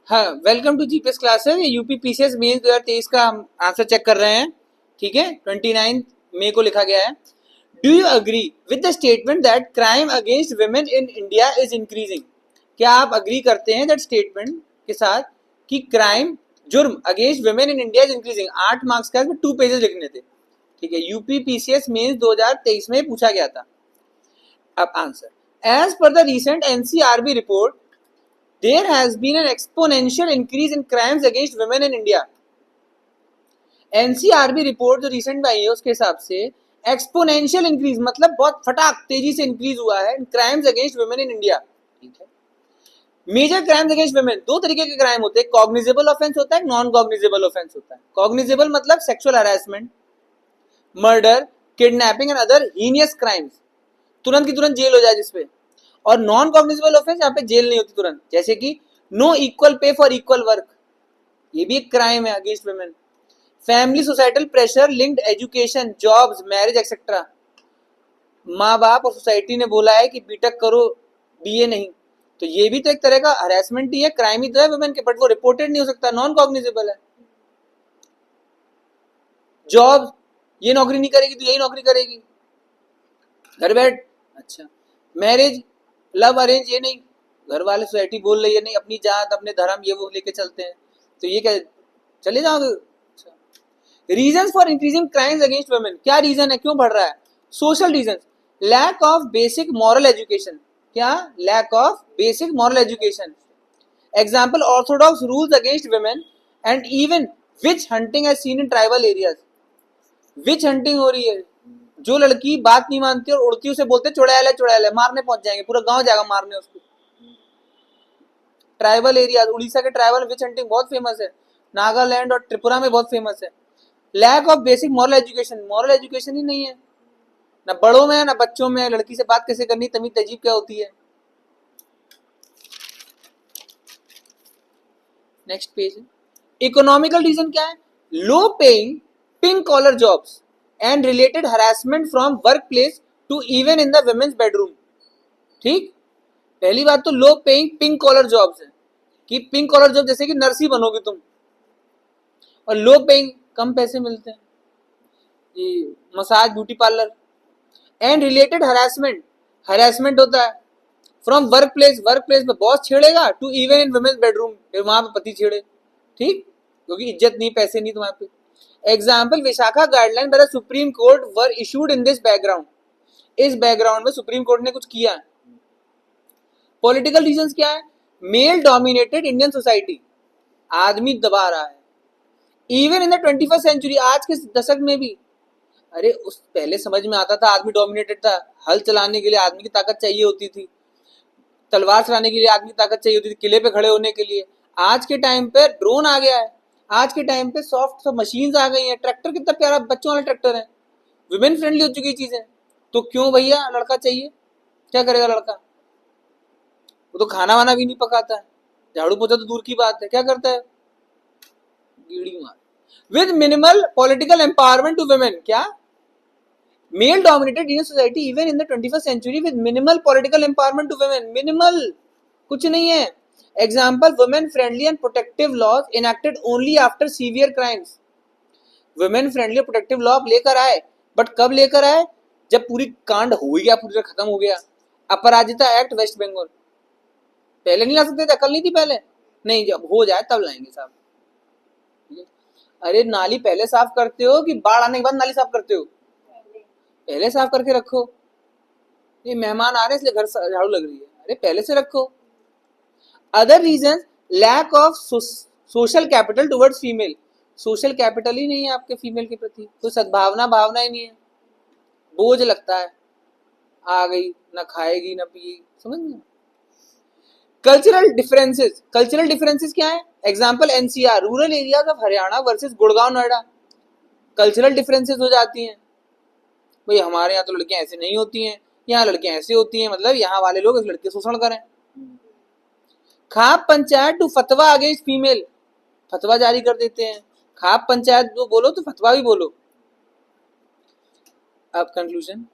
हाँ, welcome to GPS classes. ये UP PCS mains 2023 का हम आंसर चेक कर रहे हैं। ठीक है, 29 मई को लिखा गया है। Do you agree with the statement that crime against women in India is increasing? क्या आप अग्री करते हैं दैट स्टेटमेंट के साथ कि क्राइम जुर्म against women in India is increasing? 8 marks का इसमें 2 पेजेस लिखने थे। ठीक है, यूपी पीसीएस मेंस 2023 में पूछा गया था। अब answer, as per the recent NCRB report there has been an exponential increase in crimes against women in India. NCRB report जो रिसेंट में आई है उसके हिसाब से एक्सपोनेंशियल इंक्रीज मतलब बहुत फटाक तेजी से इंक्रीज हुआ है crimes against women in India. ठीक है, मेजर क्राइम्स अगेंस्ट वुमेन दो तरीके के क्राइम होते हैं, कॉग्निजेबल ऑफेंस होता है, नॉन कॉग्निजेबल ऑफेंस होता है। कॉग्निजेबल मतलब sexual harassment, murder, kidnapping and other heinous crimes, तुरंत की तुरंत जेल हो जाए जिसपे। और नॉन कॉग्निजेबल ऑफेंस यहाँ पे जेल नहीं होती तुरंत, जैसे कि no equal pay for equal work, ये भी एक क्राइम है against women. Family societal pressure linked education, jobs, marriage etcetera, माँ बाप और सोसाइटी ने बोला है कि बीटेक करो, बीए नहीं, तो ये भी तो एक तरह का हरासमेंट ही है, क्राइम ही तो है वुमेन के, बट वो रिपोर्टेड नहीं हो सकता, नॉन कॉग्निजेबल है। जॉब, ये नौकरी नहीं करेगी तो यही नौकरी करेगी, घर बैठ। अच्छा, मैरिज, लव अरेंज, ये नहीं, घर वाले सोसाइटी बोल रही है नहीं, अपनी जात अपने धर्म ये वो लेके चलते हैं, तो ये क्या चले जाओगे? Reason for increasing crimes against women, क्या रीजन है, क्यों बढ़ रहा है? Social reason, lack of basic moral education, क्या? Lack of basic moral education. Example, orthodox rules against women and even witch hunting as seen in tribal areas. Witch hunting हो रही है, जो लड़की बात नहीं मानती और उड़ती उसे बोलते चुड़ैल है, मारने पहुंच जाएंगे, पूरा गांव जाएगा मारने उसको। ट्राइबल एरिया, उड़ीसा के ट्राइबल विच हंटिंग बहुत फेमस है, नागालैंड और त्रिपुरा में बहुत फेमस है। Lack of basic moral education, moral education ही नहीं है, ना बड़ों में है ना बच्चों में, लड़की से बात कैसे करनी, तमीज तहजीब क्या होती है। नेक्स्ट पेज, इकोनॉमिकल रीजन क्या है? Low paying pink collar jobs and related harassment from work place to even in the women's bedroom. ठीक, पहली बात तो low paying pink collar jobs है कि पिंक कॉलर जॉब जैसे कि नर्स ही बनोगे तुम, और लो पेइंग कम पैसे मिलते हैं, ये massage beauty parlour. And related harassment, harassment होता है from work place, work place में बॉस छेड़ेगा, to even in women's bedroom, फिर वहां पे पति छेड़े। ठीक, क्योंकि इज्जत नहीं, पैसे नहीं तुम्हारे पे। Example, Vishakha guideline by the supreme court were issued in this background, इस बैकग्राउंड में सुप्रीम कोर्ट ने कुछ किया। पॉलिटिकल रीजंस क्या है? मेल डोमिनेटेड इंडियन सोसाइटी, आदमी दबा रहा है, even in the 21st century, आज के दशक में भी। अरे उस पहले समझ में आता था आदमी डोमिनेटेड था, हल चलाने के लिए आदमी की ताकत चाहिए होती थी, तलवार चलाने के लिए आदमी की ताकत चाहिए होती थी, किले पे खड़े होने के लिए। आज के टाइम पे ड्रोन आ गया है, आज के टाइम पे सॉफ्ट मशीन्स आ गई हैं, ट्रैक्टर कितना प्यारा बच्चों वाला ट्रैक्टर है, वुमेन फ्रेंडली हो चुकी चीजें। तो क्यों भैया लड़का चाहिए? क्या करेगा लड़का? वो तो खाना वाना भी नहीं पकाता है, झाड़ू पोछा तो दूर की बात है, क्या करता है? गीड़ी मार। With minimal political empowerment to women, क्या? Male dominated Indian society even in the 21st century with minimal political empowerment to women, minimal, कुछ नहीं है। Example, women friendly and protective laws enacted only after severe crimes. Women friendly protective law लेकर आए, but कब लेकर आए? जब पूरी कांड हो गया, पूरी तरह खत्म हो गया। अपराजिता एक्ट वेस्ट बंगाल, पहले नहीं ला सकते थे, अकल नहीं थी पहले? नहीं, जब हो जाए तब लाएंगे साहब। अरे नाली पहले साफ करते हो कि बाढ़ आने के बाद नाली साफ करते हो? पहले साफ करके रखो, ये मेहमान आ रहे हैं इसलिए घर झाड़ू लग रही है, अरे पहले से रखो। Other reason, lack of social capital towards female, social capital ही नहीं है आपके फीमेल के प्रति, कोई सद्भावना भावना ही नहीं है, बोझ लगता है, आ गई ना खाएगी ना पिएगी, समझ में। कल्चरल डिफरेंसेस, कल्चरल डिफरेंसेस क्या है? Example, NCR rural areas of Haryana versus Gurgaon Noida, cultural differences हो जाती हैं। भाई हमारे यहाँ तो लड़कियां ऐसे नहीं होती हैं, यहाँ लड़कियां ऐसे होती हैं, मतलब यहाँ वाले लोग इस लड़के शोषण करें। खाप पंचायत टू फतवा अगेंस्ट फीमेल, फतवा जारी कर देते हैं, खाप पंचायत जो बोलो तो फतवा भी बोलो। अब conclusion,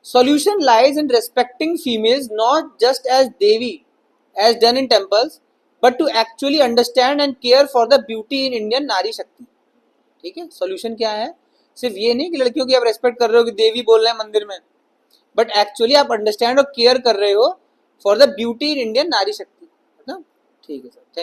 solution lies in respecting females not just as devi as done in temples but to actually understand and care for the beauty in Indian nari shakti. ठीक है, सॉल्यूशन क्या है? सिर्फ ये नहीं कि लड़कियों की आप रेस्पेक्ट कर रहे हो कि देवी बोल रहे हैं मंदिर में, बट एक्चुअली आप अंडरस्टैंड और केयर कर रहे हो for the beauty in Indian nari शक्ति, है ना? ठीक है सर, थैंक